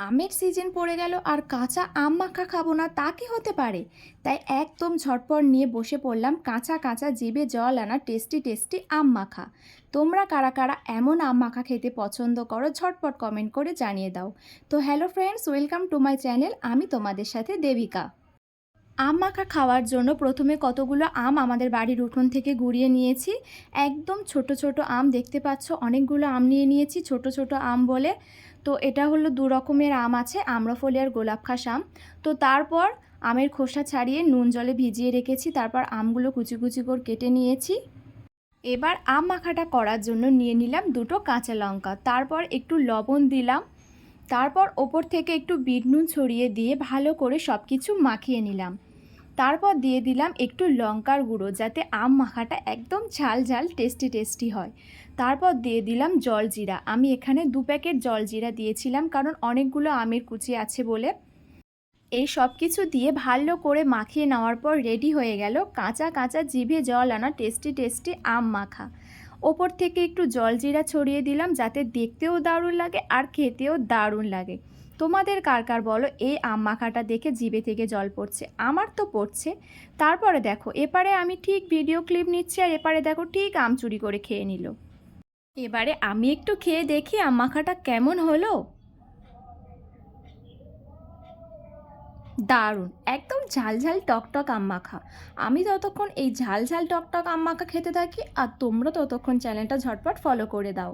আমের সিজন পড়ে গেল আর কাঁচা আম মাখা খাবো না তা কি হতে পারে। তাই একদম ঝটপট নিয়ে বসে পড়লাম কাঁচা কাঁচা জিভে জল আনা টেস্টি টেস্টি আম মাখা। তোমরা কারা কারা এমন আম মাখা খেতে পছন্দ করো ঝটপট কমেন্ট করে জানিয়ে দাও। তো hello friends, welcome to my channel. আমি তোমাদের সাথে দেবিকা। আম মাখা খাওয়ার জন্য প্রথমে কতগুলো আম আমাদের বাড়ির উঠোন থেকে গুঁড়িয়ে নিয়েছি। একদম ছোট ছোট আম দেখতে পাচ্ছ, অনেকগুলো আম নিয়ে নিয়েছি ছোট ছোট আম বলে। তো এটা হলো দু রকমের আম আছে, আম্রফলি আর গোলাপখাস আম। তো তারপর আমের খোসা ছাড়িয়ে নুন জলে ভিজিয়ে রেখেছি, তারপর আমগুলো কুচি কুচি করে কেটে নিয়েছি। এবার আম মাখাটা করার জন্য নিয়ে নিলাম দুটো কাঁচা লঙ্কা, তারপর একটু লবণ দিলাম, তারপর ওপর থেকে একটু বিট নুন ছড়িয়ে দিয়ে ভালো করে সব কিছু মাখিয়ে নিলাম। তারপর দিয়ে দিলাম একটু লঙ্কার গুঁড়ো, যাতে আম মাখাটা একদম ঝাল ঝাল টেস্টি টেস্টি হয়। তারপর দিয়ে দিলাম জলজিরা। আমি এখানে 2 প্যাকেট জলজিরা দিয়েছিলাম, কারণ অনেকগুলো আমের কুচি আছে বলে। এই সব কিছু দিয়ে ভালো করে মাখিয়ে নেওয়ার পর রেডি হয়ে গেল কাঁচা কাঁচা জিভে জল আনা টেস্টি টেস্টি আম মাখা। ওপর থেকে একটু জলজিরা ছড়িয়ে দিলাম, যাতে দেখতেও দারুণ লাগে আর খেতেও দারুণ লাগে। তোমাদের কার কার বলো এই আম মাখাটা দেখে জিভে থেকে জল পড়ছে? আমার তো পড়ছে। তারপরে দেখো এপারে আমি ঠিক ভিডিও ক্লিপ নিচ্ছি, আর এপারে দেখো ঠিক আম চুরি করে খেয়ে নিল। এবারে আমি একটু খেয়ে দেখি আম মাখাটা কেমন হলো। দারুণ, একদম ঝাল ঝাল টকটক আম মাখা। আমি ততক্ষণ এই ঝাল ঝাল টকটক আম মাখা খেতে থাকি, আর তোমরা ততক্ষণ চ্যানেলটা ঝটপট ফলো করে দাও।